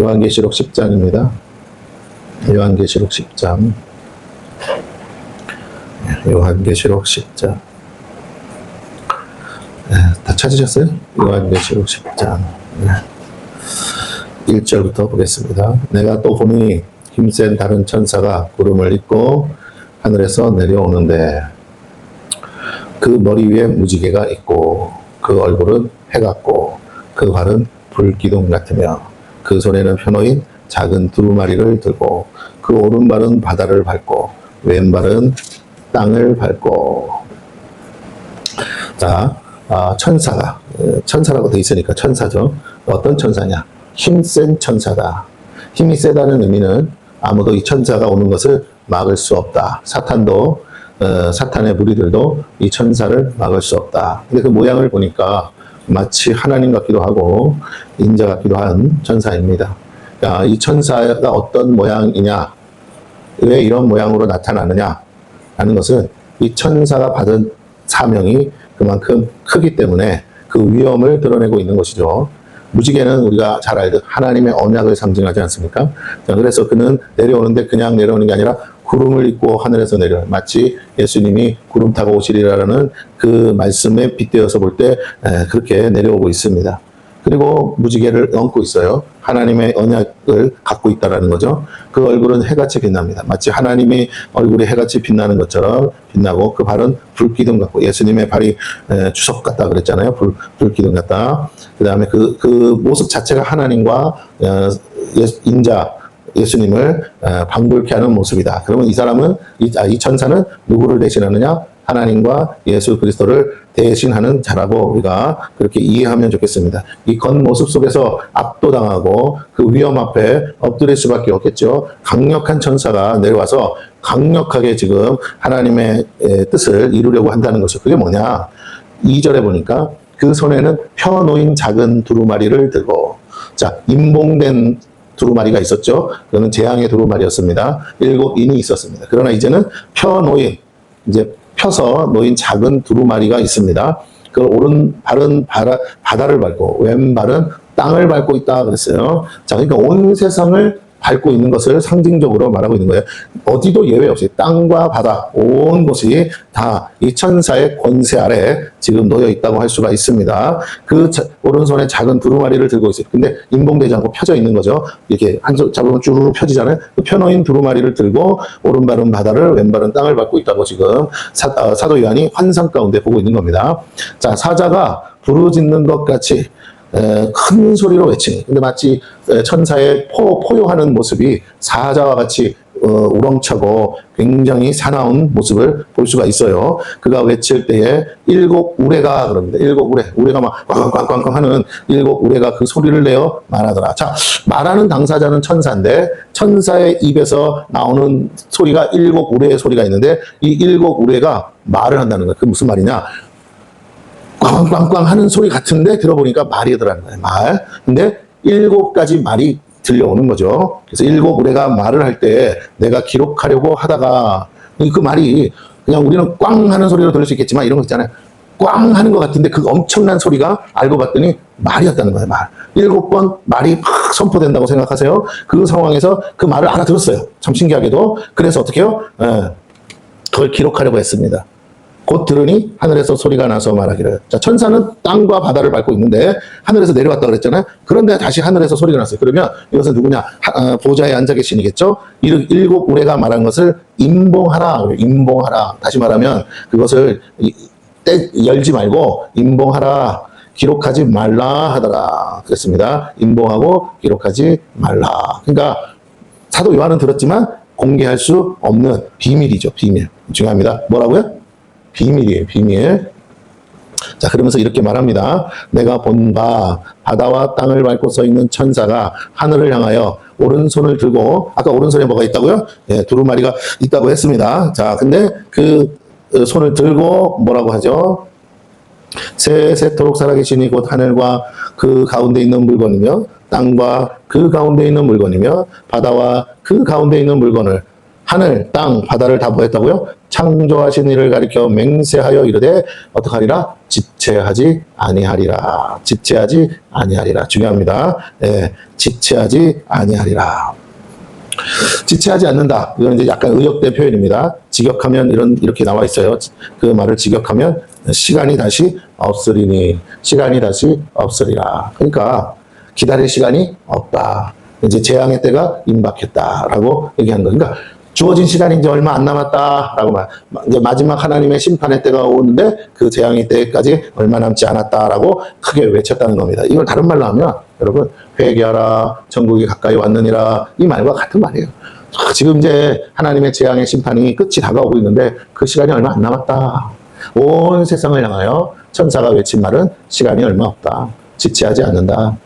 요한계시록 10장입니다. 요한계시록 10장. 요한계시록 10장. 다 찾으셨어요? 요한계시록 10장. 1절부터 보겠습니다. 내가 또 보니 힘센 다른 천사가 구름을 입고 하늘에서 내려오는데 그 머리 위에 무지개가 있고 그 얼굴은 해 같고 그 발은 불기둥 같으며 그 손에는 편호인 작은 두루마리를 들고 그 오른발은 바다를 밟고 왼발은 땅을 밟고. 자, 천사라고 돼 있으니까 천사죠. 어떤 천사냐? 힘센 천사다. 힘이 세다는 의미는 아무도 이 천사가 오는 것을 막을 수 없다. 사탄도 사탄의 무리들도 이 천사를 막을 수 없다. 근데 그 모양을 보니까 마치 하나님 같기도 하고 인자 같기도 한 천사입니다. 자, 이 천사가 어떤 모양이냐? 왜 이런 모양으로 나타나느냐? 하는 것은 이 천사가 받은 사명이 그만큼 크기 때문에 그 위엄을 드러내고 있는 것이죠. 무지개는 우리가 잘 알듯 하나님의 언약을 상징하지 않습니까? 자, 그래서 그는 내려오는데 그냥 내려오는 게 아니라 구름을 입고 하늘에서 내려요. 마치 예수님이 구름 타고 오시리라는 그 말씀에 빗대어서 볼 때 그렇게 내려오고 있습니다. 그리고 무지개를 얹고 있어요. 하나님의 언약을 갖고 있다는 거죠. 그 얼굴은 해같이 빛납니다. 마치 하나님의 얼굴이 해같이 빛나는 것처럼 빛나고 그 발은 불기둥 같고 예수님의 발이 주석 같다 그랬잖아요. 불기둥 같다. 그 다음에 그 모습 자체가 하나님과 인자 예수님을 방불케 하는 모습이다. 그러면 이 사람은 이 천사는 누구를 대신하느냐? 하나님과 예수 그리스도를 대신하는 자라고 우리가 그렇게 이해하면 좋겠습니다. 이 겉모습 속에서 압도당하고 그 위험 앞에 엎드릴 수밖에 없겠죠. 강력한 천사가 내려와서 강력하게 지금 하나님의 뜻을 이루려고 한다는 것이죠. 그게 뭐냐? 2절에 보니까 그 손에는 펴놓인 작은 두루마리를 들고, 자, 임봉된 두루마리가 있었죠. 그거는 재앙의 두루마리였습니다. 7인이 있었습니다. 그러나 이제는 펴놓인, 이제 펴서 놓인 작은 두루마리가 있습니다. 그 오른발은 바다를 밟고 왼발은 땅을 밟고 있다 그랬어요. 자, 그러니까 온 세상을 밟고 있는 것을 상징적으로 말하고 있는 거예요. 어디도 예외 없이 땅과 바다, 온 곳이 다 이 천사의 권세 아래 지금 놓여 있다고 할 수가 있습니다. 그 오른손에 작은 두루마리를 들고 있어요. 근데 임봉되지 않고 펴져 있는 거죠. 이렇게 한 손 잡으면 쭈르르 펴지잖아요. 그 펴놓인 두루마리를 들고 오른발은 바다를 왼발은 땅을 밟고 있다고 지금 사도 요한이 환상 가운데 보고 있는 겁니다. 자, 사자가 부르짖는 것 같이 큰 소리로 외치니, 근데 마치 천사의 포효하는 모습이 사자와 같이 우렁차고 굉장히 사나운 모습을 볼 수가 있어요. 그가 외칠 때에 7 우레가 그럽니다. 7 우레가 막 꽝꽝꽝꽝 하는 7 우레가 그 소리를 내어 말하더라. 자, 말하는 당사자는 천사인데 천사의 입에서 나오는 소리가 7 우레의 소리가 있는데 이 7 우레가 말을 한다는 거예요. 그 무슨 말이냐? 꽝꽝꽝 하는 소리 같은데 들어보니까 말이더라는 거예요. 말. 근데 7가지 말이 들려오는 거죠. 그래서 7 우레가 말을 할 때 내가 기록하려고 하다가 그 말이 그냥 우리는 꽝 하는 소리로 들을 수 있겠지만 이런 거 있잖아요. 꽝 하는 것 같은데 그 엄청난 소리가 알고 봤더니 말이었다는 거예요. 말. 7번 말이 막 선포된다고 생각하세요. 그 상황에서 그 말을 알아들었어요. 참 신기하게도. 그래서 어떻게 해요? 그걸 기록하려고 했습니다. 곧 들으니 하늘에서 소리가 나서 말하기를. 자, 천사는 땅과 바다를 밟고 있는데 하늘에서 내려왔다 그랬잖아요. 그런데 다시 하늘에서 소리가 났어요. 그러면 이것은 누구냐? 보좌에 앉아 계시니겠죠? 7 우레가 말한 것을 임봉하라. 임봉하라. 다시 말하면 그것을 열지 말고 임봉하라. 기록하지 말라 하더라. 그랬습니다. 임봉하고 기록하지 말라. 그러니까 사도 요한은 들었지만 공개할 수 없는 비밀이죠. 비밀. 중요합니다. 뭐라고요? 비밀이에요, 비밀. 자, 그러면서 이렇게 말합니다. 내가 본 바 바다와 땅을 밟고 서 있는 천사가 하늘을 향하여 오른손을 들고, 아까 오른손에 뭐가 있다고요? 예, 두루마리가 있다고 했습니다. 자, 근데 그 손을 들고 뭐라고 하죠? 세세토록 살아계시니 곧 하늘과 그 가운데 있는 물건이며 땅과 그 가운데 있는 물건이며 바다와 그 가운데 있는 물건을 하늘, 땅, 바다를 다 뭐 했다고요? 창조하신 이를 가리켜 맹세하여 이르되 어떡하리라? 지체하지 아니하리라. 지체하지 아니하리라. 중요합니다. 예, 지체하지 아니하리라. 지체하지 않는다. 이건 이제 약간 의역된 표현입니다. 직역하면 이렇게 나와 있어요. 그 말을 직역하면 시간이 다시 없으리니. 시간이 다시 없으리라. 그러니까 기다릴 시간이 없다. 이제 재앙의 때가 임박했다라고 얘기한 거. 그러니까 주어진 시간이 이제 얼마 안 남았다라고 이제 마지막 하나님의 심판의 때가 오는데 그 재앙의 때까지 얼마 남지 않았다라고 크게 외쳤다는 겁니다. 이걸 다른 말로 하면 여러분 회개하라 천국이 가까이 왔느니라 이 말과 같은 말이에요. 지금 이제 하나님의 재앙의 심판이 끝이 다가오고 있는데 그 시간이 얼마 안 남았다. 온 세상을 향하여 천사가 외친 말은 시간이 얼마 없다. 지체하지 않는다.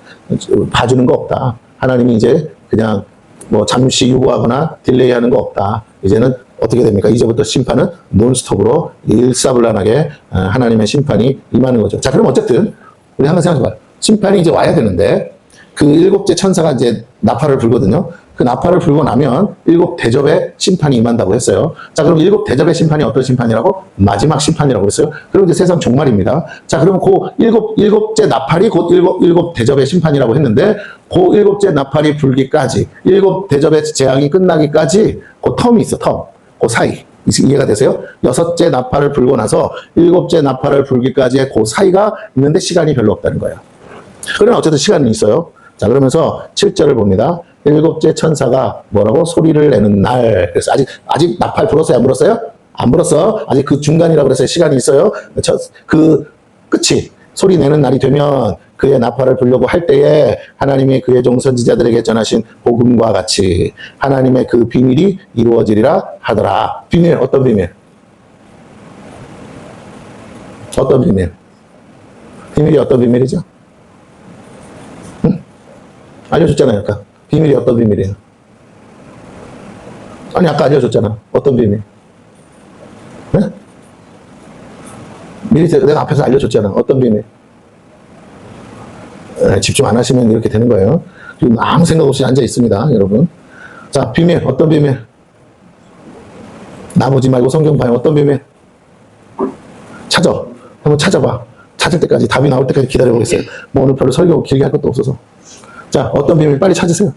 봐주는 거 없다. 하나님이 이제 그냥 뭐 잠시 유보하거나 딜레이하는 거 없다. 이제는 어떻게 됩니까? 이제부터 심판은 논스톱으로 일사불란하게 하나님의 심판이 임하는 거죠. 자, 그럼 어쨌든 우리 한번 생각해봐요. 심판이 이제 와야 되는데 그 일곱째 천사가 이제 나팔을 불거든요. 그 나팔을 불고 나면 일곱 대접의 심판이 임한다고 했어요. 자, 그럼 일곱 대접의 심판이 어떤 심판이라고? 마지막 심판이라고 했어요. 그럼 이제 세상 종말입니다. 자, 그럼 그 일곱째 나팔이 곧 일곱 대접의 심판이라고 했는데 그 일곱째 나팔이 불기까지 일곱 대접의 재앙이 끝나기까지 그 텀이 있어. 텀. 그 사이. 이해가 되세요? 여섯째 나팔을 불고 나서 일곱째 나팔을 불기까지의 그 사이가 있는데 시간이 별로 없다는 거예요. 그러나 어쨌든 시간은 있어요. 자, 그러면서 7절을 봅니다. 일곱째 천사가 뭐라고? 소리를 내는 날. 그래서 아직 나팔 불었어요? 안 불었어요? 안 불었어. 아직 그 중간이라고 그랬어요. 시간이 있어요. 그 끝이 소리 내는 날이 되면 그의 나팔을 불려고 할 때에 하나님이 그의 종 선지자들에게 전하신 복음과 같이 하나님의 그 비밀이 이루어지리라 하더라. 비밀, 어떤 비밀? 어떤 비밀? 비밀이 어떤 비밀이죠? 응? 알려줬잖아요, 아까. 비밀이 어떤 비밀이에요? 아니, 아까 알려줬잖아. 어떤 비밀? 네? 미리 내가 앞에서 알려줬잖아. 어떤 비밀? 집중 안 하시면 이렇게 되는 거예요. 지금 아무 생각 없이 앉아 있습니다, 여러분. 자, 비밀. 어떤 비밀? 나머지 말고 성경 봐요. 어떤 비밀? 찾아. 한번 찾아봐. 찾을 때까지, 답이 나올 때까지 기다려보겠어요. 뭐 오늘 별로 설교 길게 할 것도 없어서. 자, 어떤 비밀? 빨리 찾으세요.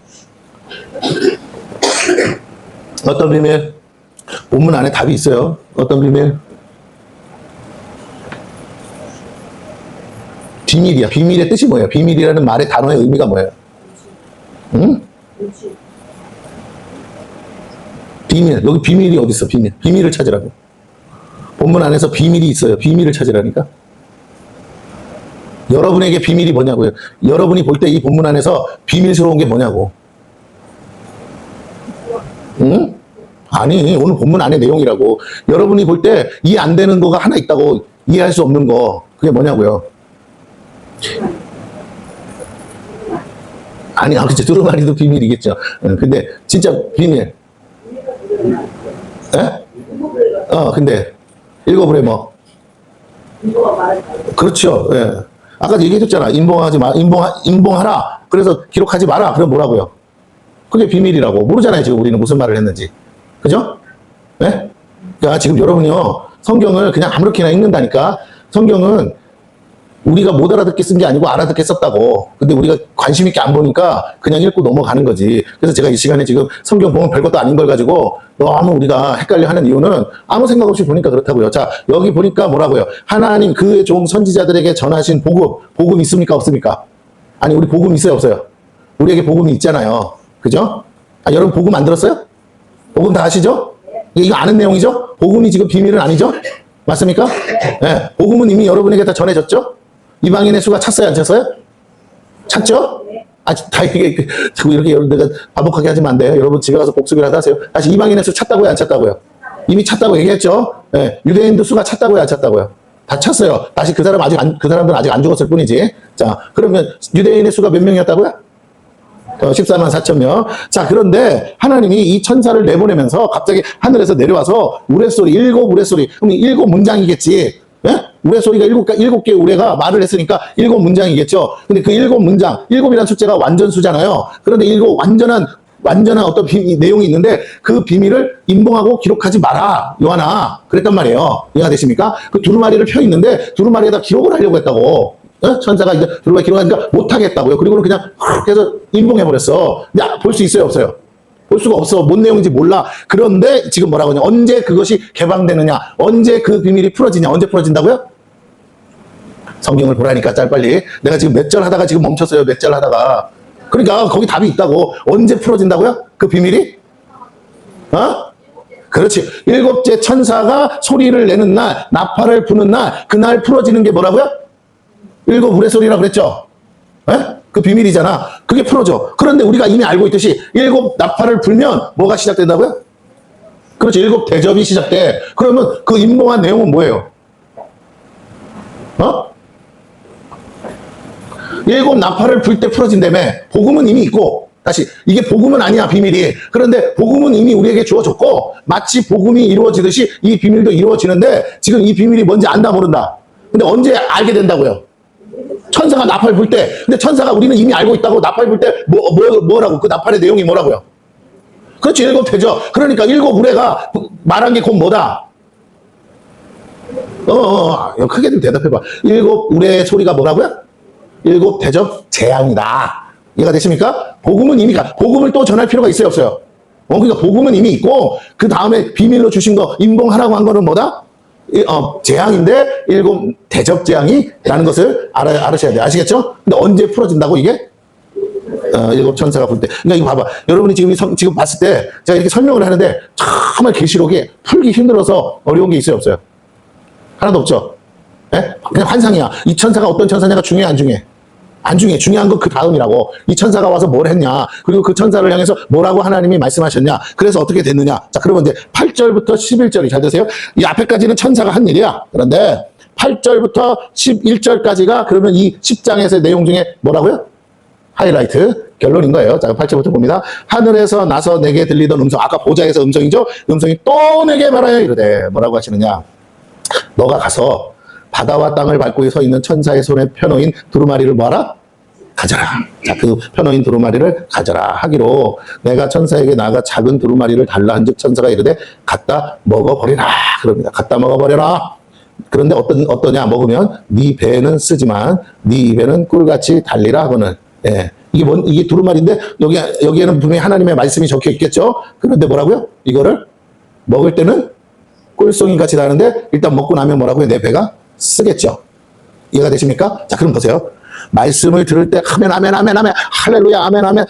어떤 비밀? 본문 안에 답이 있어요. 어떤 비밀? 비밀이야. 비밀의 뜻이 뭐예요? 비밀이라는 말의 단어의 의미가 뭐예요? 응? 비밀. 여기 비밀이 어디 있어? 비밀. 비밀을 찾으라고. 본문 안에서 비밀이 있어요. 비밀을 찾으라니까. 여러분에게 비밀이 뭐냐고요? 여러분이 볼 때 이 본문 안에서 비밀스러운 게 뭐냐고. 응? 아니, 오늘 본문 안의 내용이라고. 여러분이 볼 때 이해 안 되는 거가 하나 있다고. 이해할 수 없는 거. 그게 뭐냐고요? 아니, 그쵸. 두루마리도 비밀이겠죠. 근데 진짜 비밀. 에? 근데 읽어보래 뭐. 그렇죠. 예. 아까 얘기해줬잖아. 인봉하지 마. 인봉하라. 그래서 기록하지 마라. 그럼 뭐라고요? 그게 비밀이라고. 모르잖아요. 지금 우리는 무슨 말을 했는지. 그죠? 네? 그러니까 지금 여러분이요. 성경을 그냥 아무렇게나 읽는다니까. 성경은 우리가 못 알아듣게 쓴 게 아니고 알아듣게 썼다고. 근데 우리가 관심 있게 안 보니까 그냥 읽고 넘어가는 거지. 그래서 제가 이 시간에 지금 성경 보면 별것도 아닌 걸 가지고 너무 우리가 헷갈려 하는 이유는 아무 생각 없이 보니까 그렇다고요. 자, 여기 보니까 뭐라고요? 하나님 그의 종 선지자들에게 전하신 복음 있습니까? 없습니까? 아니, 우리 복음 있어요? 없어요? 우리에게 복음이 있잖아요. 그죠? 여러분 복음 안 들었어요? 복음 다 아시죠? 이거 아는 내용이죠? 복음이 지금 비밀은 아니죠? 맞습니까? 네. 복음은 이미 여러분에게 다 전해졌죠? 이방인의 수가 찼어요, 안 찼어요? 찼죠? 다 이렇게 여러분 내가 반복하게 하시면 안 돼요. 여러분 집에 가서 복습이라도 하세요. 다시 이방인의 수 찼다고요, 안 찼다고요? 이미 찼다고 얘기했죠? 네. 유대인도 수가 찼다고요, 안 찼다고요? 다 찼어요. 다시 그 사람들은 아직 안 죽었을 뿐이지. 자, 그러면 유대인의 수가 몇 명이었다고요? 14만 4천 명. 자, 그런데 하나님이 이 천사를 내보내면서 갑자기 하늘에서 내려와서 우레소리, 일곱 우레소리. 그럼 일곱 문장이겠지. 예? 우레소리가 일곱 개 우레가 말을 했으니까 일곱 문장이겠죠. 근데 그 일곱 문장, 일곱이라는 숫자가 완전 수잖아요. 그런데 일곱 완전한 완전한 어떤 내용이 있는데 그 비밀을 인봉하고 기록하지 마라, 요한아. 그랬단 말이에요. 이해가 되십니까? 그 두루마리를 펴 있는데 두루마리에다 기록을 하려고 했다고. 천사가 이제 두루마리 기록하니까 못하겠다고요. 그리고는 그냥 해서 인봉해버렸어. 근데 볼 수 있어요, 없어요? 볼 수가 없어. 뭔 내용인지 몰라. 그런데 지금 뭐라고 하냐? 언제 그것이 개방되느냐? 언제 그 비밀이 풀어지냐? 언제 풀어진다고요? 성경을 보라니까 빨리. 내가 지금 몇 절 하다가 지금 멈췄어요. 몇 절 하다가. 그러니까 거기 답이 있다고. 언제 풀어진다고요? 그 비밀이? 그렇지. 일곱째 천사가 소리를 내는 날, 나팔을 부는 날, 그날 풀어지는 게 뭐라고요? 일곱 우레소리라고 그랬죠? 그 비밀이잖아. 그게 풀어져. 그런데 우리가 이미 알고 있듯이 일곱 나팔을 불면 뭐가 시작된다고요? 그렇지. 일곱 대접이 시작돼. 그러면 그 인봉한 내용은 뭐예요? 일곱 나팔을 불 때 풀어진다며. 복음은 이미 있고, 다시 이게 복음은 아니야, 비밀이. 그런데 복음은 이미 우리에게 주어졌고, 마치 복음이 이루어지듯이 이 비밀도 이루어지는데 지금 이 비밀이 뭔지 안다 모른다. 근데 언제 알게 된다고요? 천사가 나팔 불 때. 근데 천사가 우리는 이미 알고 있다고. 나팔 불 때 뭐라고? 그 나팔의 내용이 뭐라고요? 그렇지. 일곱 대접. 그러니까 일곱 우레가 말한 게 곧 뭐다? 크게 좀 대답해봐. 일곱 우레의 소리가 뭐라고요? 일곱 대접 재앙이다. 이해가 되십니까? 복음은 이미 복음을 또 전할 필요가 있어요, 없어요? 그러니까 복음은 이미 있고 그 다음에 비밀로 주신 거 인봉하라고 한 거는 뭐다? 재앙인데 일곱 대접 재앙이라는 것을 알으셔야 돼요. 아시겠죠? 근데 언제 풀어진다고 이게? 일곱 천사가 불 때. 그러니까 이거 봐봐. 여러분이 지금 봤을 때 제가 이렇게 설명을 하는데 정말 계시록이 풀기 힘들어서 어려운 게 있어요, 없어요? 하나도 없죠? 예? 그냥 환상이야. 이 천사가 어떤 천사냐가 중요해, 안 중요해? 안 중요해. 중요한 건 그 다음이라고. 이 천사가 와서 뭘 했냐. 그리고 그 천사를 향해서 뭐라고 하나님이 말씀하셨냐. 그래서 어떻게 됐느냐. 자, 그러면 이제 8절부터 11절이 잘 되세요? 이 앞에까지는 천사가 한 일이야. 그런데 8절부터 11절까지가 그러면 이 10장에서의 내용 중에 뭐라고요? 하이라이트. 결론인 거예요. 자, 8절부터 봅니다. 하늘에서 나서 내게 들리던 음성. 아까 보좌에서 음성이죠? 음성이 또 내게 말하여 이르되 뭐라고 하시느냐. 너가 가서 바다와 땅을 밟고 서 있는 천사의 손에 펴놓인 두루마리를 뭐하라? 가져라. 자, 그 펴놓인 두루마리를 가져라 하기로 내가 천사에게 나아가 작은 두루마리를 달라 한즉 천사가 이르되 갖다 먹어버리라. 그럽니다. 갖다 먹어버려라. 그런데 어떠냐 먹으면 네 배에는 쓰지만 네 입에는 꿀같이 달리라 하거늘. 예. 이게 두루마리인데 여기에는 분명히 하나님의 말씀이 적혀 있겠죠. 그런데 뭐라고요? 이거를 먹을 때는 꿀송이 같이 나는데 일단 먹고 나면 뭐라고요? 내 배가 쓰겠죠. 이해가 되십니까? 자, 그럼 보세요. 말씀을 들을 때 아멘 할렐루야 아멘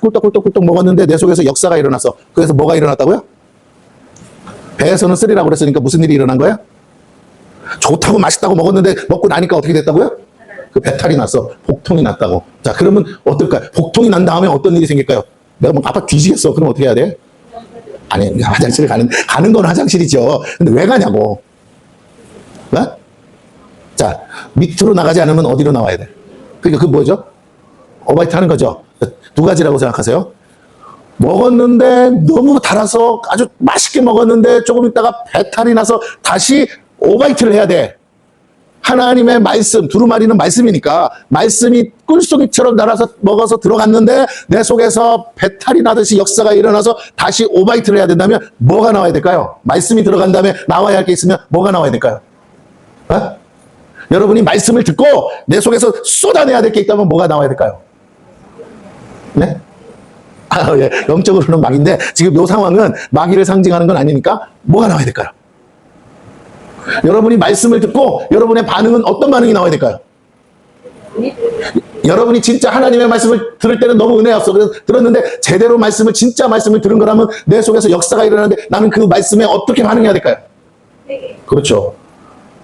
꿀떡꿀떡 먹었는데 내 속에서 역사가 일어났어. 그래서 뭐가 일어났다고요? 배에서는 쓰리라고 그랬으니까 무슨 일이 일어난 거야? 좋다고 맛있다고 먹었는데 먹고 나니까 어떻게 됐다고요? 그 배탈이 났어. 복통이 났다고. 자, 그러면 어떨까요? 복통이 난 다음에 어떤 일이 생길까요? 내가 뭐 아파 뒤지겠어. 그럼 어떻게 해야 돼? 아니, 화장실 가는 건 화장실이죠. 근데 왜 가냐고. 자, 밑으로 나가지 않으면 어디로 나와야 돼? 그러니까 그 뭐죠? 어바이트 하는 거죠. 두 가지라고 생각하세요. 먹었는데 너무 달아서 아주 맛있게 먹었는데 조금 있다가 배탈이 나서 다시 오바이트를 해야 돼. 하나님의 말씀, 두루마리는 말씀이니까 말씀이 꿀송이처럼 날아서 먹어서 들어갔는데 내 속에서 배탈이 나듯이 역사가 일어나서 다시 오바이트를 해야 된다면 뭐가 나와야 될까요? 말씀이 들어간 다음에 나와야 할 게 있으면 뭐가 나와야 될까요? 여러분이 말씀을 듣고 내 속에서 쏟아내야 될 게 있다면 뭐가 나와야 될까요? 네? 예. 영적으로는 마귀인데 지금 이 상황은 마귀를 상징하는 건 아니니까 뭐가 나와야 될까요? 여러분이 말씀을 듣고 여러분의 반응은 어떤 반응이 나와야 될까요? 여러분이 진짜 하나님의 말씀을 들을 때는 너무 은혜였어. 그래서 들었는데 제대로 진짜 말씀을 들은 거라면 내 속에서 역사가 일어나는데 나는 그 말씀에 어떻게 반응해야 될까요? 그렇죠.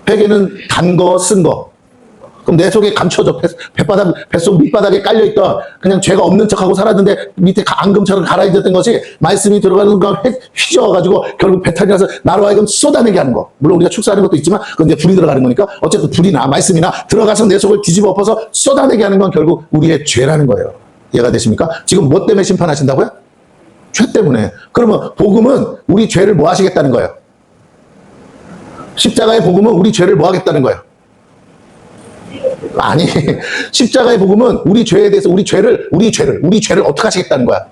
회개는 단 거, 쓴 거. 그럼 내 속에 감춰져. 뱃속 밑바닥에 깔려있던 그냥 죄가 없는 척하고 살았는데 밑에 앙금처럼 갈아입었던 것이 말씀이 들어가는 걸 휘저어가지고 결국 배탈이 나서 나로 하여금 쏟아내게 하는 거. 물론 우리가 축사하는 것도 있지만 그건 이제 불이 들어가는 거니까 어쨌든 불이나 말씀이나 들어가서 내 속을 뒤집어 엎어서 쏟아내게 하는 건 결국 우리의 죄라는 거예요. 이해가 되십니까? 지금 뭐 때문에 심판하신다고요? 죄 때문에. 그러면 복음은 우리 죄를 뭐 하시겠다는 거예요? 십자가의 복음은 우리 죄를 뭐 하겠다는 거예요? 아니, 십자가의 복음은 우리 죄에 대해서 우리 죄를 어떻게 하시겠다는 거야?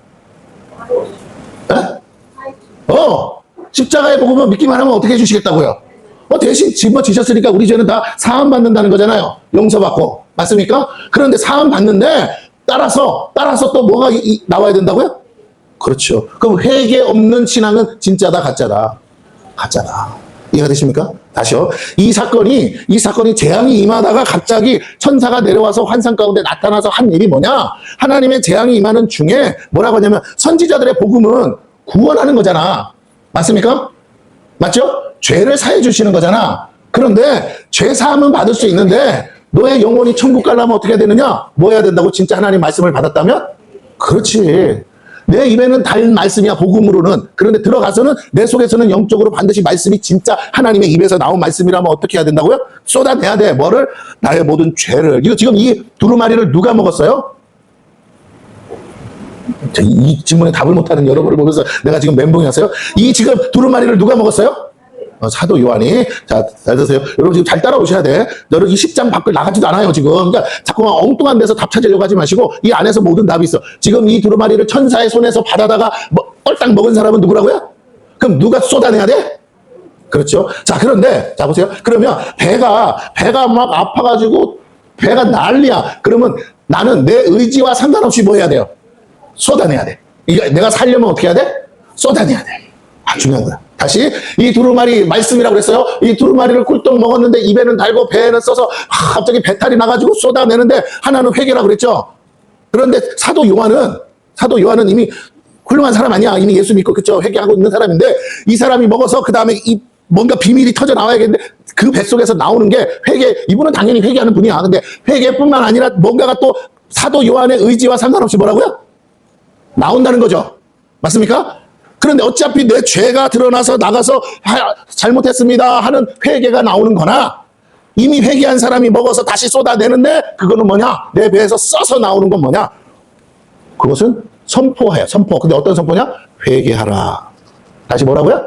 십자가의 복음을 믿기만 하면 어떻게 해주시겠다고요? 대신 짊어지셨으니까 우리 죄는 다 사함 받는다는 거잖아요. 용서받고. 맞습니까? 그런데 사함 받는데 따라서 또 뭐가 나와야 된다고요? 그렇죠. 그럼 회개 없는 신앙은 진짜다, 가짜다? 가짜다. 이해가 되십니까? 다시요. 이 사건이 재앙이 임하다가 갑자기 천사가 내려와서 환상 가운데 나타나서 한 일이 뭐냐? 하나님의 재앙이 임하는 중에 뭐라고 하냐면 선지자들의 복음은 구원하는 거잖아. 맞습니까? 맞죠? 죄를 사해 주시는 거잖아. 그런데 죄 사함은 받을 수 있는데 너의 영혼이 천국 가려면 어떻게 해야 되느냐? 뭐 해야 된다고? 진짜 하나님 말씀을 받았다면? 그렇지. 내 입에는 달 말씀이야, 복음으로는. 그런데 들어가서는 내 속에서는 영적으로 반드시 말씀이 진짜 하나님의 입에서 나온 말씀이라면 어떻게 해야 된다고요? 쏟아내야 돼. 뭐를? 나의 모든 죄를. 이거 지금 이 두루마리를 누가 먹었어요? 이 질문에 답을 못하는 여러분을 보면서 내가 지금 멘붕이었어요. 이 지금 두루마리를 누가 먹었어요? 사도 요한이. 자, 잘 드세요. 여러분 지금 잘 따라오셔야 돼. 여러분 이 10장 밖을 나가지도 않아요, 지금. 그러니까 자꾸만 엉뚱한 데서 답 찾으려고 하지 마시고 이 안에서 모든 답이 있어. 지금 이 두루마리를 천사의 손에서 받아다가 꼴딱 먹은 사람은 누구라고요? 그럼 누가 쏟아내야 돼? 그렇죠. 자, 그런데, 자, 보세요. 그러면 배가 막 아파가지고 배가 난리야. 그러면 나는 내 의지와 상관없이 뭐 해야 돼요? 쏟아내야 돼. 이거 내가 살려면 어떻게 해야 돼? 쏟아내야 돼. 중요한 거야. 다시 이 두루마리 말씀이라고 그랬어요. 이 두루마리를 꿀떡 먹었는데 입에는 달고 배에는 써서 갑자기 배탈이 나가지고 쏟아내는데 하나는 회개라고 그랬죠. 그런데 사도 요한은 이미 훌륭한 사람 아니야. 이미 예수 믿고 그쵸 회개하고 있는 사람인데 이 사람이 먹어서 그 다음에 이 뭔가 비밀이 터져 나와야겠는데 그 뱃속에서 나오는 게 회개. 이분은 당연히 회개하는 분이야. 근데 회개뿐만 아니라 뭔가가 또 사도 요한의 의지와 상관없이 뭐라고요? 나온다는 거죠. 맞습니까? 그런데 어차피 내 죄가 드러나서 나가서 잘못했습니다 하는 회개가 나오는 거나 이미 회개한 사람이 먹어서 다시 쏟아내는데 그거는 뭐냐? 내 배에서 써서 나오는 건 뭐냐? 그것은 선포해요. 선포. 근데 어떤 선포냐? 회개하라. 다시 뭐라고요?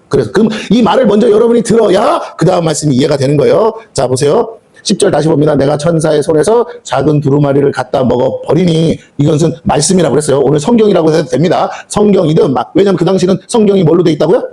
그래서 그럼 이 말을 먼저 여러분이 들어야 그 다음 말씀이 이해가 되는 거예요. 자, 보세요. 10절 다시 봅니다. 내가 천사의 손에서 작은 두루마리를 갖다 먹어버리니 이것은 말씀이라고 그랬어요. 오늘 성경이라고 해도 됩니다. 성경이든 왜냐하면 그 당시는 성경이 뭘로 돼 있다고요?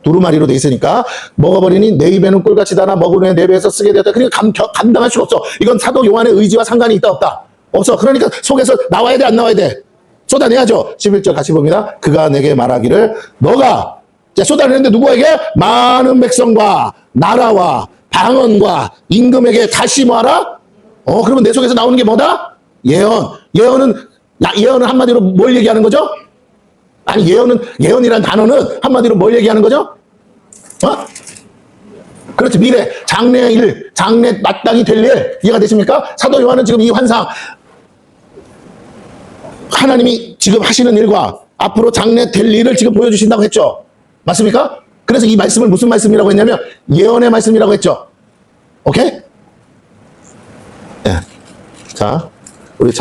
두루마리로 돼 있으니까 먹어버리니 내 입에는 꿀같이 달아 먹은 후에 내 배에서 쓰게 되었다. 그러니까 감당할 수가 없어. 이건 사도 요한의 의지와 상관이 있다 없다? 없어. 그러니까 속에서 나와야 돼 안 나와야 돼? 쏟아내야죠. 11절 같이 봅니다. 그가 내게 말하기를 너가 쏟아내는데 누구에게? 많은 백성과 나라와 방언과 임금에게 다시 뭐하라? 그러면 내 속에서 나오는 게 뭐다? 예언. 예언은 한마디로 뭘 얘기하는 거죠? 아니, 예언이란 단어는 한마디로 뭘 얘기하는 거죠? 그렇지. 미래, 장래의 일, 장래 마땅히 될 일. 이해가 되십니까? 사도 요한은 지금 이 환상, 하나님이 지금 하시는 일과 앞으로 장래 될 일을 지금 보여주신다고 했죠. 맞습니까? 그래서 이 말씀을 무슨 말씀이라고 했냐면 예언의 말씀이라고 했죠. 오케이? 네. 자, 우리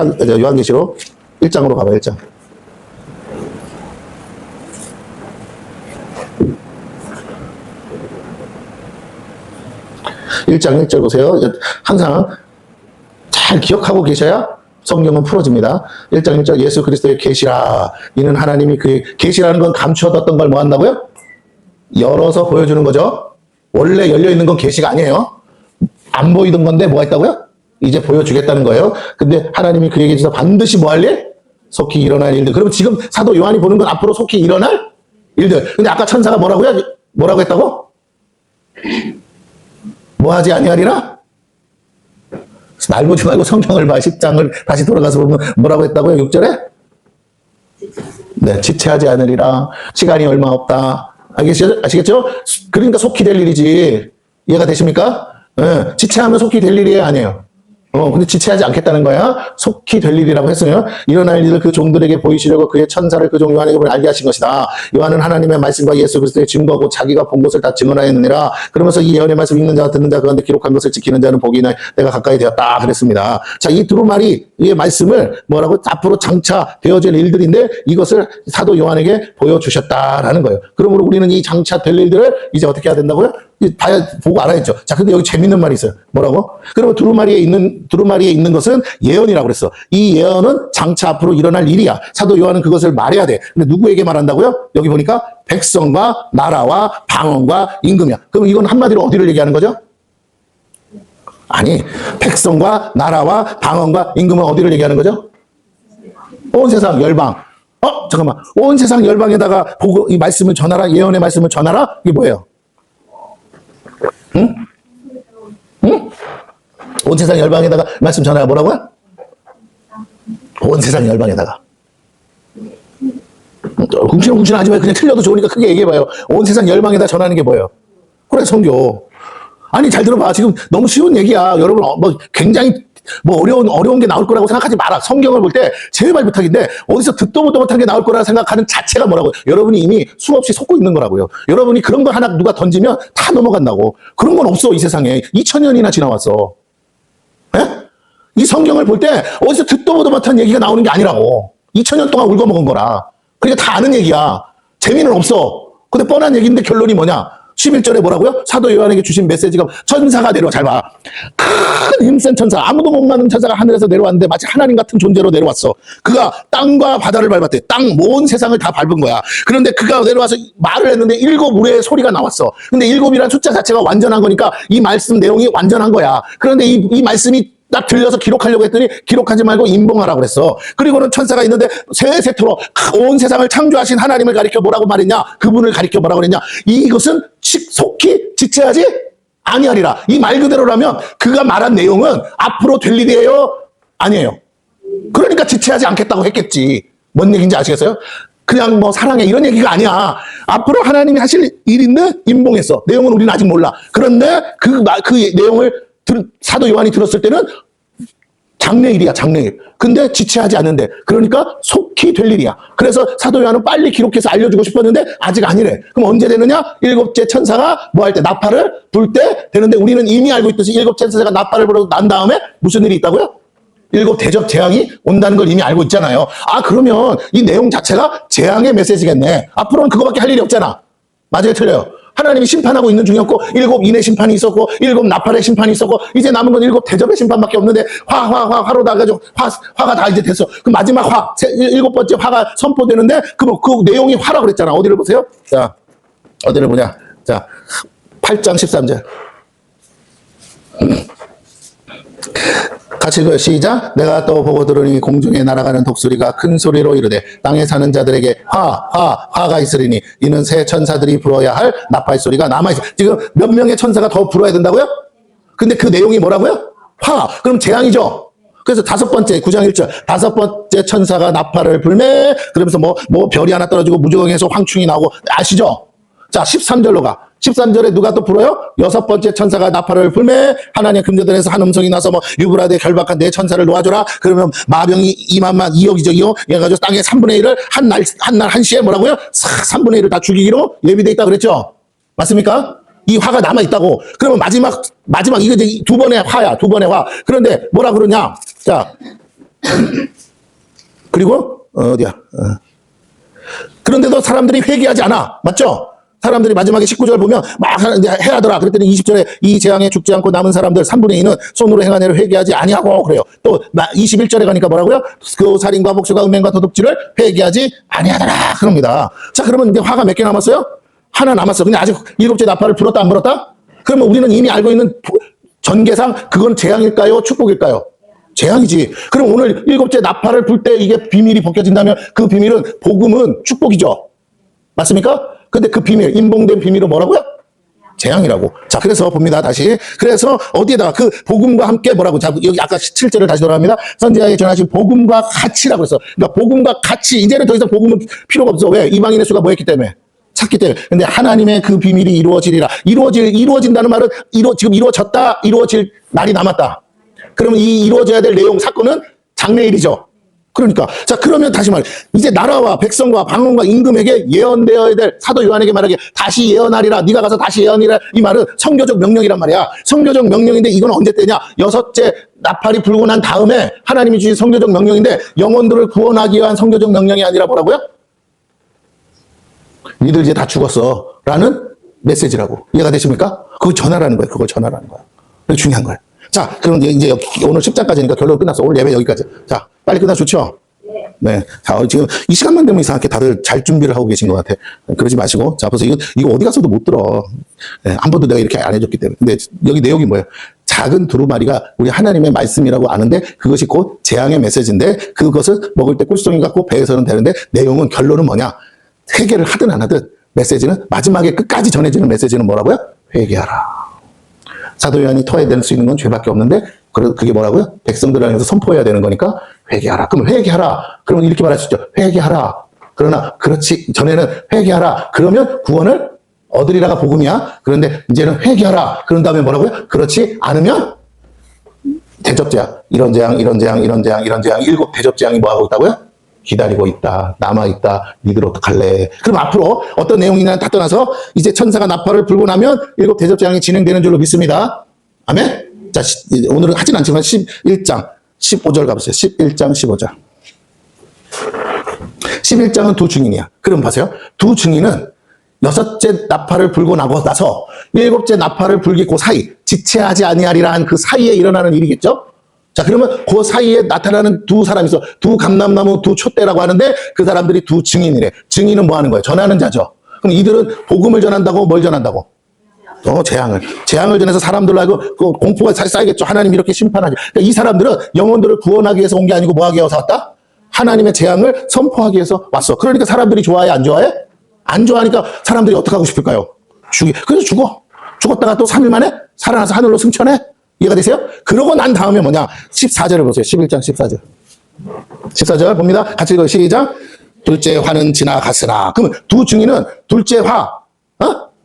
요한계시록 1장으로 가봐요. 1장. 1장 1절 보세요. 항상 잘 기억하고 계셔야 성경은 풀어집니다. 1장 1절 예수 그리스도의 계시라. 이는 하나님이 그 계시라는 건 감춰뒀던 걸 뭐 한다고요? 열어서 보여주는 거죠. 원래 열려있는 건 계시가 아니에요. 안 보이던 건데 뭐 했다고요? 이제 보여주겠다는 거예요. 근데 하나님이 그에게 주셔서 반드시 뭐 할 일? 속히 일어날 일들. 그러면 지금 사도 요한이 보는 건 앞으로 속히 일어날 일들. 근데 아까 천사가 뭐라고요? 뭐라고 했다고? 뭐 하지 아니하리라? 날 보지 말고 성경을 봐. 10장을 다시 돌아가서 보면 뭐라고 했다고요? 6절에? 네, 지체하지 않으리라. 시간이 얼마 없다. 아시겠죠? 그러니까 속히 될 일이지. 이해가 되십니까? 네, 지체하면 속히 될 일이 아니에요. 근데 지체하지 않겠다는 거야. 속히 될 일이라고 했어요. 일어날 일을 그 종들에게 보이시려고 그의 천사를 그 종 요한에게 알게 하신 것이다. 요한은 하나님의 말씀과 예수 그리스도의 증거고 자기가 본 것을 다 증언하였느니라. 그러면서 이 예언의 말씀 읽는 자와 듣는 자 가운데 기록한 것을 지키는 자는 복이 있나니 내가 가까이 되었다 그랬습니다. 자, 이 두루마리 이 말씀을 뭐라고 앞으로 장차 되어질 일들인데 이것을 사도 요한에게 보여주셨다라는 거예요. 그러므로 우리는 이 장차 될 일들을 이제 어떻게 해야 된다고요? 봐야 보고 알아야죠. 자, 근데 여기 재밌는 말이 있어요. 뭐라고? 그러면 두루마리에 있는 것은 예언이라고 그랬어. 이 예언은 장차 앞으로 일어날 일이야. 사도 요한은 그것을 말해야 돼. 근데 누구에게 말한다고요? 여기 보니까 백성과 나라와 방언과 임금이야. 그럼 이건 한마디로 어디를 얘기하는 거죠? 아니, 백성과 나라와 방언과 임금은 어디를 얘기하는 거죠? 온 세상 열방. 잠깐만. 온 세상 열방에다가 보고 이 말씀을 전하라. 예언의 말씀을 전하라. 이게 뭐예요? 응? 응? 온 세상 열방에다가 말씀 전하라. 뭐라고요? 온 세상 열방에다가. 궁시렁궁시렁 하지 말고 그냥 틀려도 좋으니까 크게 얘기해봐요. 온 세상 열방에다 전하는 게 뭐예요? 그래, 성교. 아니, 잘 들어봐. 지금 너무 쉬운 얘기야. 여러분, 굉장히 어려운 게 나올 거라고 생각하지 마라. 성경을 볼 때 제발 부탁인데 어디서 듣도 보도 못한 게 나올 거라 생각하는 자체가 뭐라고요? 여러분이 이미 수없이 속고 있는 거라고요. 여러분이 그런 거 하나 누가 던지면 다 넘어간다고. 그런 건 없어, 이 세상에. 2000년이나 지나왔어. 에? 이 성경을 볼 때 어디서 듣도 보도 못한 얘기가 나오는 게 아니라고. 2000년 동안 울거먹은 거라. 그러니까 다 아는 얘기야. 재미는 없어. 근데 뻔한 얘기인데 결론이 뭐냐? 11절에 뭐라고요? 사도 요한에게 주신 메시지가 천사가 내려와. 잘 봐. 큰 힘센 천사, 아무도 못 막는 천사가 하늘에서 내려왔는데 마치 하나님 같은 존재로 내려왔어. 그가 땅과 바다를 밟았대. 땅 온 세상을 다 밟은 거야. 그런데 그가 내려와서 말을 했는데 7 우레의 소리가 나왔어. 근데 7이란 숫자 자체가 완전한 거니까 이 말씀 내용이 완전한 거야. 그런데 이 말씀이 딱 들려서 기록하려고 했더니 기록하지 말고 임봉하라고 그랬어. 그리고는 천사가 있는데 세세토록 온 세상을 창조하신 하나님을 가리켜 뭐라고 말했냐? 그분을 가리켜 뭐라고 그랬냐? 이것은 속히 지체하지 아니하리라. 이 말 그대로라면 그가 말한 내용은 앞으로 될 일이에요? 아니에요. 그러니까 지체하지 않겠다고 했겠지. 뭔 얘기인지 아시겠어요? 그냥 사랑해 이런 얘기가 아니야. 앞으로 하나님이 하실 일인데 임봉했어. 내용은 우리는 아직 몰라. 그런데 그 내용을 사도 요한이 들었을 때는 장래일이야, 장래일. 근데 지체하지 않는데. 그러니까 속히 될 일이야. 그래서 사도 요한은 빨리 기록해서 알려주고 싶었는데 아직 아니래. 그럼 언제 되느냐? 7째 천사가 뭐 할 때? 나팔을 불 때 되는데 우리는 이미 알고 있듯이 7째 천사가 나팔을 불어 난 다음에 무슨 일이 있다고요? 7 대접 재앙이 온다는 걸 이미 알고 있잖아요. 그러면 이 내용 자체가 재앙의 메시지겠네. 앞으로는 그거밖에 할 일이 없잖아. 맞아요, 틀려요? 하나님이 심판하고 있는 중이었고 7 인의 심판이 있었고 7 나팔의 심판이 있었고 이제 남은 건 7 대접의 심판밖에 없는데 화로 나가지고 화가 다 이제 됐어. 그 마지막 7번째 화가 선포되는데 그 내용이 화라고 그랬잖아. 어디를 보세요? 자, 어디를 보냐? 자, 8장 13절. 같이 읽어요. 시작. 내가 또 보고 들으니 공중에 날아가는 독수리가 큰 소리로 이르되 땅에 사는 자들에게 화가 있으리니 이는 새 천사들이 불어야 할 나팔 소리가 남아있어. 지금 몇 명의 천사가 더 불어야 된다고요? 근데 그 내용이 뭐라고요? 그럼 재앙이죠. 그래서 5번째 9장 1절 5번째 천사가 나팔을 불매 그러면서 별이 하나 떨어지고 무저강에서 황충이 나오고 아시죠? 자, 13절로 가. 13절에 누가 또 불어요? 6번째 천사가 나팔을 불매 하나님의 금전들에서 한 음성이 나서 유브라데 결박한 내 천사를 놓아줘라. 그러면 마병이 2만만 2억이죠. 2억. 해가지고 땅의 3분의 1을 한 날 1시에 뭐라고요? 3분의 1을 다 죽이기로 예비돼 있다 그랬죠? 맞습니까? 이 화가 남아있다고. 그러면 마지막 이거 이제 2번의 화야. 2번의 화. 그런데 뭐라 그러냐? 자, 그리고 어디야? 그런데도 사람들이 회개하지 않아. 맞죠? 사람들이 마지막에 19절 보면 막 해하더라. 그랬더니 20절에 이 재앙에 죽지 않고 남은 사람들 3분의 2는 손으로 행한 애를 회개하지 아니하고 그래요. 또 21절에 가니까 뭐라고요? 그 살인과 복수가 음행과 도둑질을 회개하지 아니하더라. 그럽니다. 자, 그러면 이제 화가 몇 개 남았어요? 하나 남았어. 근데 아직 7째 나팔을 불었다 안 불었다? 그러면 우리는 이미 알고 있는 전개상 그건 재앙일까요? 축복일까요? 재앙이지. 그럼 오늘 7째 나팔을 불 때 이게 비밀이 벗겨진다면 그 비밀은 복음은 축복이죠. 맞습니까? 근데 그 비밀, 임봉된 비밀은 뭐라고요? 재앙이라고. 자, 그래서 봅니다. 다시. 그래서 어디에다가 그 복음과 함께 뭐라고? 자, 여기 아까 7절을 다시 돌아갑니다. 선지자에게 전하신 복음과 같이라고 했어. 그러니까 복음과 같이. 이제는 더 이상 복음은 필요가 없어. 왜? 이방인의 수가 뭐 했기 때문에? 찾기 때문에. 근데 하나님의 그 비밀이 이루어지리라. 이루어진다는 말은 지금 이루어졌다. 이루어질 날이 남았다. 그러면 이 이루어져야 될 내용, 사건은 장래일이죠. 그러니까 자, 그러면 다시 말해, 이제 나라와 백성과 방언과 임금에게 예언되어야 될 사도 요한에게 말하기에 다시 예언하리라. 네가 가서 다시 예언이라. 이 말은 성교적 명령이란 말이야. 성교적 명령인데 이건 언제 때냐? 6째 나팔이 불고 난 다음에 하나님이 주신 성교적 명령인데 영혼들을 구원하기 위한 성교적 명령이 아니라 뭐라고요? 니들 이제 다 죽었어 라는 메시지라고. 이해가 되십니까? 그거 전하라는 거예요. 그걸 전하라는 거야. 그게 중요한 거예요. 자, 그럼 이제 오늘 10장까지니까 결론 끝났어. 오늘 예배 여기까지. 자, 빨리 끝나 좋죠? 네. 자, 지금 이 시간만 되면 이상하게 다들 잘 준비를 하고 계신 것 같아. 그러지 마시고. 자, 벌써 이거 어디 가서도 못 들어. 네, 한 번도 내가 이렇게 안 해줬기 때문에. 근데 여기 내용이 뭐예요? 작은 두루마리가 우리 하나님의 말씀이라고 아는데 그것이 곧 재앙의 메시지인데 그것을 먹을 때 꿀송이 같고 배에서는 되는데 내용은 결론은 뭐냐? 회개를 하든 안 하든 메시지는 마지막에 끝까지 전해지는 메시지는 뭐라고요? 회개하라. 사도 요한이 토해낼 수 있는 건 죄밖에 없는데 그게 뭐라고요? 백성들 안에서 선포해야 되는 거니까 회개하라. 그럼 회개하라. 그러면 이렇게 말할 수 있죠. 회개하라. 그러나 그렇지 전에는 회개하라. 그러면 구원을 얻으리라가 복음이야. 그런데 이제는 회개하라. 그런 다음에 뭐라고요? 그렇지 않으면 대접재앙. 이런 재앙, 이런 재앙, 이런 재앙, 이런 재앙. 7 대접재앙이 뭐하고 있다고요? 기다리고 있다. 남아있다. 니들 어떡할래? 그럼 앞으로 어떤 내용이냐 다 떠나서 이제 천사가 나팔을 불고 나면 7 대접재앙이 진행되는 줄로 믿습니다. 아멘? 자, 오늘은 하진 않지만 11장 15절 가보세요. 11장 15절. 11장은 두 증인이야. 그럼 보세요. 두 증인은 6째 나팔을 불고 나고 나서 7째 나팔을 불기 그 사이, 지체하지 아니하리라 한 그 사이에 일어나는 일이겠죠? 자, 그러면 그 사이에 나타나는 두 사람이 있어. 두 감람나무, 두 촛대라고 하는데 그 사람들이 두 증인이래. 증인은 뭐 하는 거예요? 전하는 자죠. 그럼 이들은 복음을 전한다고 뭘 전한다고? 재앙을 전해서 사람들로 알고 그 공포가 쌓이겠죠. 하나님 이렇게 심판하죠. 그러니까 이 사람들은 영혼들을 구원하기 위해서 온 게 아니고 뭐 하기 위해서 왔다? 하나님의 재앙을 선포하기 위해서 왔어. 그러니까 사람들이 좋아해? 안 좋아해? 안 좋아하니까 사람들이 어떻게 하고 싶을까요? 그래서 죽어. 죽었다가 또 3일 만에 살아나서 하늘로 승천해? 이해가 되세요? 그러고 난 다음에 뭐냐? 14절을 보세요. 11장 14절. 14절 봅니다. 같이 읽어요. 시작. 둘째 화는 지나갔으나. 그러면 두 증인은 둘째 화,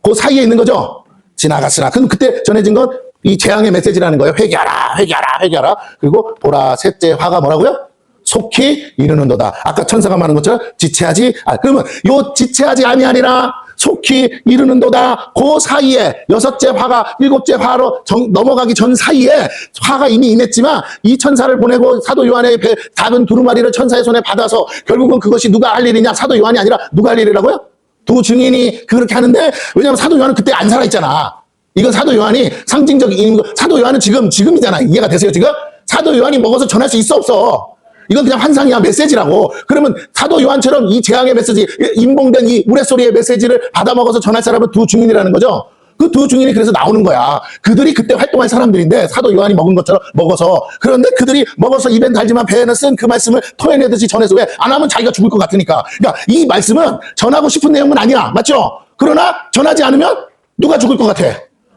그 사이에 있는 거죠? 지나갔으나. 그럼 그때 전해진 건 이 재앙의 메시지라는 거예요. 회개하라, 회개하라, 회개하라. 그리고 보라, 셋째 화가 뭐라고요? 속히 이르는도다. 아까 천사가 말한 것처럼 지체하지, 그러면 요 지체하지 아니하리라. 속히 이르는도다. 그 사이에 6째 화가 7째 화로 넘어가기 전 사이에 화가 이미 임했지만 이 천사를 보내고 사도 요한의 작은 두루마리를 천사의 손에 받아서 결국은 그것이 누가 할 일이냐? 사도 요한이 아니라 누가 할 일이라고요? 두 증인이 그렇게 하는데 왜냐하면 사도 요한은 그때 안 살아있잖아. 이건 사도 요한이 상징적인 사도 요한은 지금이잖아. 이해가 되세요 지금? 사도 요한이 먹어서 전할 수 있어 없어? 이건 그냥 환상이야. 메시지라고. 그러면 사도 요한처럼 이 재앙의 메시지, 임봉된 이 우레소리의 메시지를 받아먹어서 전할 사람은 두 증인이라는 거죠. 그 두 증인이 그래서 나오는 거야. 그들이 그때 활동할 사람들인데 사도 요한이 먹은 것처럼 먹어서. 그런데 그들이 먹어서 입엔 달지만 배에는 쓴 그 말씀을 토해내듯이 전해서 왜 안 하면 자기가 죽을 것 같으니까. 그러니까 이 말씀은 전하고 싶은 내용은 아니야. 맞죠? 그러나 전하지 않으면 누가 죽을 것 같아?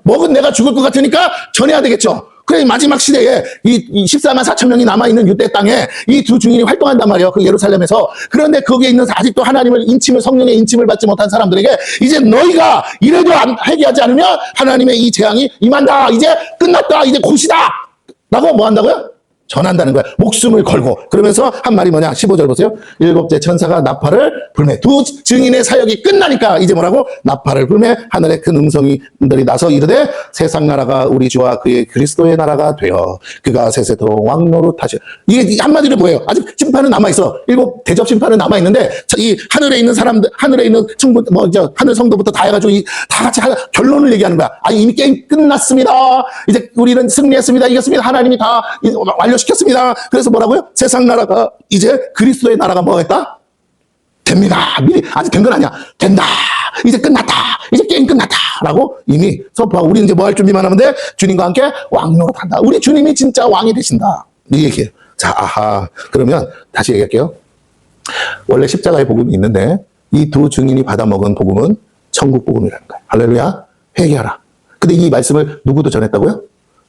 먹은 내가 죽을 것 같으니까 전해야 되겠죠. 그래, 마지막 시대에 이 14만 4천 명이 남아있는 유대 땅에 이 두 증인이 활동한단 말이에요. 그 예루살렘에서. 그런데 거기에 있는 아직도 하나님을 성령의 인침을 받지 못한 사람들에게 이제 너희가 이래도 회개하지 않으면 하나님의 이 재앙이 임한다. 이제 끝났다. 이제 곧이다. 라고 뭐 한다고요? 전한다는 거야. 목숨을 걸고. 그러면서 한 말이 뭐냐? 15절 보세요. 7째 천사가 나팔을 불매. 두 증인의 사역이 끝나니까 이제 뭐라고? 나팔을 불매 하늘에 큰 음성이들이 나서 이르되 세상 나라가 우리 주와 그의 그리스도의 나라가 되어 그가 세세토록 왕노릇하시오. 이게 한마디로 뭐예요? 아직 심판은 남아있어. 7 대접 심판은 남아있는데 이 하늘에 있는 사람들, 하늘에 있는 충분, 하늘 성도부터 다 해가지고 다 같이 결론을 얘기하는 거야. 이미 게임 끝났습니다. 이제 우리는 승리했습니다. 이겼습니다. 하나님이 다 완료시켰습니다. 그래서 뭐라고요? 세상 나라가 이제 그리스도의 나라가 뭐였다? 됩니다. 미리 아직 된 건 아니야. 된다. 이제 끝났다. 이제 게임 끝났다. 라고 이미 선포하고 우리 이제 뭐 할 준비만 하면 돼? 주님과 함께 왕노릇한다. 우리 주님이 진짜 왕이 되신다. 이 얘기예요. 자, 그러면 다시 얘기할게요. 원래 십자가의 복음이 있는데 이 두 증인이 받아먹은 복음은 천국 복음이라는 거예요. 할렐루야. 회개하라. 근데 이 말씀을 누구도 전했다고요?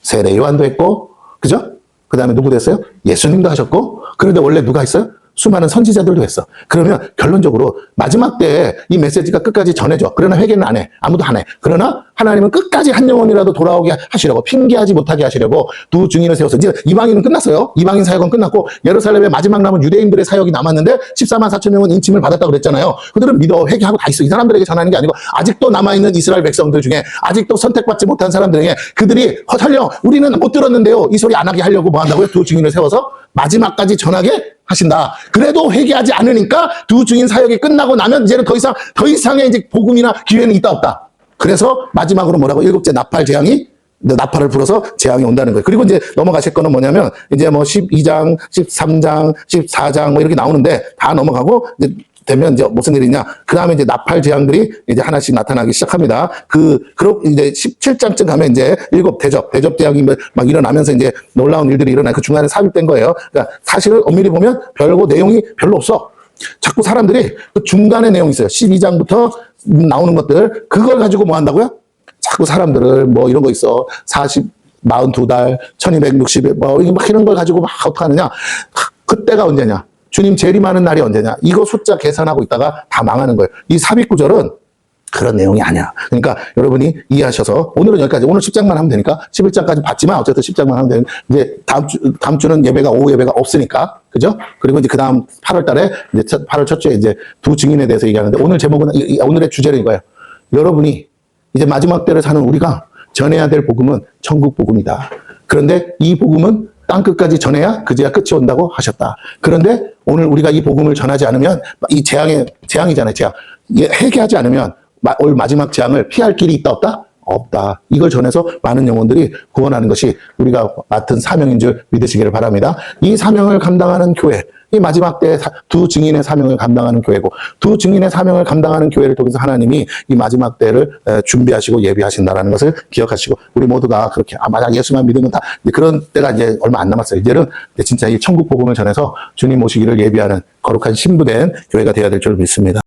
세례 요한도 했고, 그죠? 그 다음에 누구 됐어요? 예수님도 하셨고, 그런데 원래 누가 했어요? 수많은 선지자들도 했어. 그러면 결론적으로 마지막 때에 이 메시지가 끝까지 전해져. 그러나 회개는 안 해. 아무도 안 해. 그러나 하나님은 끝까지 한 영혼이라도 돌아오게 하시려고, 핑계하지 못하게 하시려고 두 증인을 세워서, 이제 이방인은 끝났어요. 이방인 사역은 끝났고 예루살렘에 마지막 남은 유대인들의 사역이 남았는데 14만 4천 명은 인침을 받았다고 그랬잖아요. 그들은 믿어 회개하고 다 있어. 이 사람들에게 전하는 게 아니고 아직도 남아있는 이스라엘 백성들 중에, 아직도 선택받지 못한 사람들에게 그들이 설령 우리는 못 들었는데요, 이 소리 안 하게 하려고 뭐 한다고요? 두 증인을 세워서 마지막까지 전하게 하신다. 그래도 회개하지 않으니까 두 증인 사역이 끝나고 나면 이제는 더 이상의 이제 복음이나 기회는 있다 없다. 그래서 마지막으로 뭐라고? 일곱째 나팔 재앙이, 나팔을 불어서 재앙이 온다는 거예요. 그리고 이제 넘어가실 거는 뭐냐면 이제 뭐 12장, 13장, 14장 뭐 이렇게 나오는데 다 넘어가고 이제 되면 이제 무슨 일이냐? 그 다음에 이제 나팔 재앙들이 이제 하나씩 나타나기 시작합니다. 그리고 이제 17장쯤 가면 이제 대접 재앙이 막 일어나면서 이제 놀라운 일들이 일어나요. 그 중간에 삽입된 거예요. 그러니까 사실을 엄밀히 보면 별거 내용이 별로 없어. 자꾸 사람들이 그 중간에 내용이 있어요. 12장부터 나오는 것들, 그걸 가지고 뭐 한다고요? 자꾸 사람들을 뭐 이런 거 있어. 42달, 1260일, 뭐 막 이런 걸 가지고 막 어떻게 하느냐? 그때가 언제냐? 주님 재림하는 날이 언제냐? 이거 숫자 계산하고 있다가 다 망하는 거예요. 이 삽입 구절은 그런 내용이 아니야. 그러니까 여러분이 이해하셔서 오늘은 여기까지, 오늘 10장만 하면 되니까 11장까지 봤지만 어쨌든 10장만 하면 되는, 이제 다음 주는 예배가 오후 예배가 없으니까, 그죠? 그리고 이제 그 다음 8월 달에 이제 8월 첫 주에 이제 두 증인에 대해서 얘기하는데, 오늘 제목은 오늘의 주제는 이거예요. 여러분이 이제 마지막 때를 사는 우리가 전해야 될 복음은 천국 복음이다. 그런데 이 복음은 땅 끝까지 전해야 그제야 끝이 온다고 하셨다. 그런데 오늘 우리가 이 복음을 전하지 않으면 이 재앙이잖아요. 재앙. 회개하지 않으면 올 마지막 재앙을 피할 길이 있다 없다? 없다. 이걸 전해서 많은 영혼들이 구원하는 것이 우리가 맡은 사명인 줄 믿으시기를 바랍니다. 이 사명을 감당하는 교회, 이 마지막 때 두 증인의 사명을 감당하는 교회고, 두 증인의 사명을 감당하는 교회를 통해서 하나님이 이 마지막 때를 준비하시고 예비하신다라는 것을 기억하시고, 우리 모두가 그렇게 만약 예수만 믿으면 다 그런 때가 이제 얼마 안 남았어요. 이제는 진짜 이 천국 복음을 전해서 주님 오시기를 예비하는 거룩한 신부된 교회가 되어야 될 줄 믿습니다.